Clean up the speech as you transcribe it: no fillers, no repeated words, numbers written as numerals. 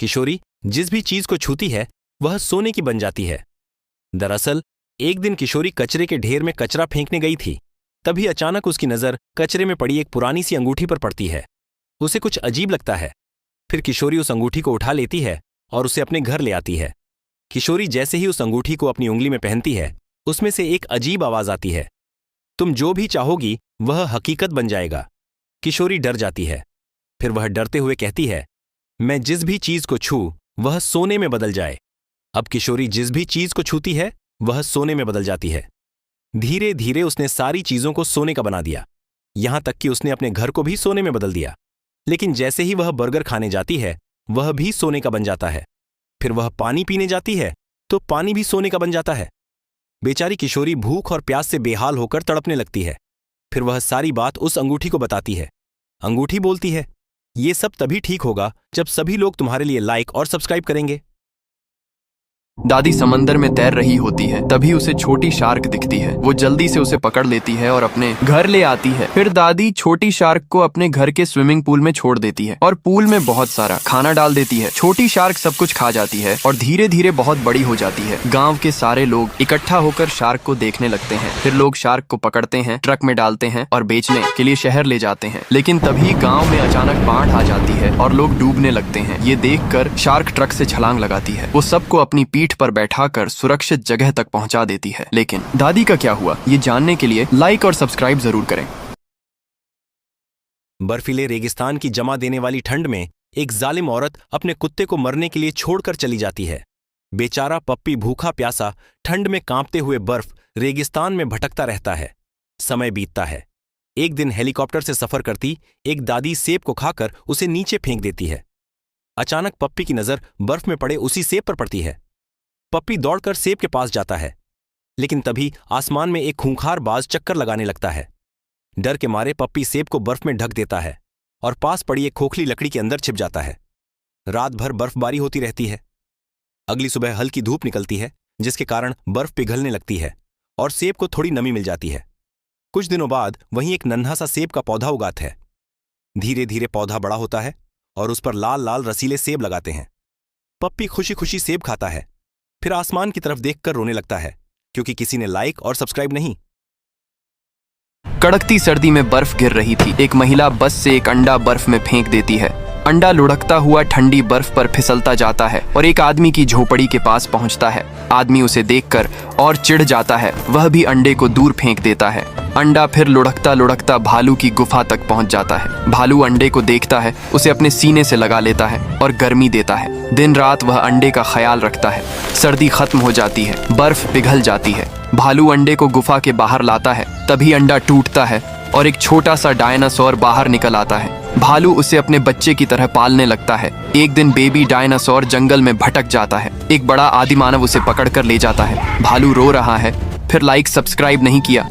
किशोरी जिस भी चीज को छूती है वह सोने की बन जाती है। दरअसल एक दिन किशोरी कचरे के ढेर में कचरा फेंकने गई थी। तभी अचानक उसकी नजर कचरे में पड़ी एक पुरानी सी अंगूठी पर पड़ती है। उसे कुछ अजीब लगता है। फिर किशोरी उस अंगूठी को उठा लेती है और उसे अपने घर ले आती है। किशोरी जैसे ही उस अंगूठी को अपनी उंगली में पहनती है, उसमें से एक अजीब आवाज आती है, तुम जो भी चाहोगी वह हकीकत बन जाएगा। किशोरी डर जाती है। फिर वह डरते हुए कहती है, मैं जिस भी चीज को छू वह सोने में बदल जाए। अब किशोरी जिस भी चीज को छूती है वह सोने में बदल जाती है। धीरे धीरे उसने सारी चीजों को सोने का बना दिया, यहां तक कि उसने अपने घर को भी सोने में बदल दिया। लेकिन जैसे ही वह बर्गर खाने जाती है वह भी सोने का बन जाता है। फिर वह पानी पीने जाती है तो पानी भी सोने का बन जाता है। बेचारी किशोरी भूख और प्यास से बेहाल होकर तड़पने लगती है। फिर वह सारी बात उस अंगूठी को बताती है। अंगूठी बोलती है, ये सब तभी ठीक होगा जब सभी लोग तुम्हारे लिए लाइक और सब्सक्राइब करेंगे। दादी समंदर में तैर रही होती है, तभी उसे छोटी शार्क दिखती है। वो जल्दी से उसे पकड़ लेती है और अपने घर ले आती है। फिर दादी छोटी शार्क को अपने घर के स्विमिंग पूल में छोड़ देती है और पूल में बहुत सारा खाना डाल देती है। छोटी शार्क सब कुछ खा जाती है और धीरे धीरे बहुत बड़ी हो जाती है। गांव के सारे लोग इकट्ठा होकर शार्क को देखने लगते हैं। फिर लोग शार्क को पकड़ते हैं, ट्रक में डालते हैं और बेचने के लिए शहर ले जाते हैं। लेकिन तभी गाँव में अचानक बाढ़ आ जाती है और लोग डूबने लगते हैं। ये देखकर शार्क ट्रक से छलांग लगाती है। वो सबको अपनी पीठ पर बैठाकर सुरक्षित जगह तक पहुंचा देती है। लेकिन दादी का क्या हुआ, ये जानने के लिए लाइक और सब्सक्राइब जरूर करें। बर्फीले रेगिस्तान की जमा देने वाली ठंड में एक जालिम औरत अपने कुत्ते को मरने के लिए छोड़कर चली जाती है। बेचारा पप्पी भूखा प्यासा ठंड में कांपते हुए बर्फ रेगिस्तान में भटकता रहता है। समय बीतता है। एक दिन हेलीकॉप्टर से सफर करती एक दादी सेब को खाकर उसे नीचे फेंक देती है। अचानक पप्पी की नजर बर्फ में पड़े उसी सेब पर पड़ती है। पप्पी दौड़कर सेब के पास जाता है, लेकिन तभी आसमान में एक खूंखार बाज चक्कर लगाने लगता है। डर के मारे पप्पी सेब को बर्फ में ढक देता है और पास पड़ी एक खोखली लकड़ी के अंदर छिप जाता है। रात भर बर्फबारी होती रहती है। अगली सुबह हल्की धूप निकलती है, जिसके कारण बर्फ पिघलने लगती है और सेब को थोड़ी नमी मिल जाती है। कुछ दिनों बाद वहीं एक नन्हा सा सेब का पौधा उगाता है। धीरे धीरे पौधा बड़ा होता है और उस पर लाल लाल रसीले सेब लगाते हैं। पप्पी खुशी खुशी सेब खाता है। फिर आसमान की तरफ देखकर रोने लगता है, क्योंकि किसी ने लाइक और सब्सक्राइब नहीं। कड़कती सर्दी में बर्फ गिर रही थी। एक महिला बस से एक अंडा बर्फ में फेंक देती है। अंडा लुढ़कता हुआ ठंडी बर्फ पर फिसलता जाता है और एक आदमी की झोपड़ी के पास पहुंचता है। आदमी उसे देखकर और चिढ़ जाता है। वह भी अंडे को दूर फेंक देता है। अंडा फिर लुढ़कता लुढ़कता भालू की गुफा तक पहुंच जाता है। भालू अंडे को देखता है, उसे अपने सीने से लगा लेता है और गर्मी देता है। दिन रात वह अंडे का ख्याल रखता है। सर्दी खत्म हो जाती है, बर्फ पिघल जाती है। भालू अंडे को गुफा के बाहर लाता है। तभी अंडा टूटता है और एक छोटा सा डायनासोर बाहर निकल आता है। भालू उसे अपने बच्चे की तरह पालने लगता है। एक दिन बेबी डायनासोर जंगल में भटक जाता है। एक बड़ा आदिमानव उसे पकड़कर ले जाता है। भालू रो रहा है। फिर लाइक सब्सक्राइब नहीं किया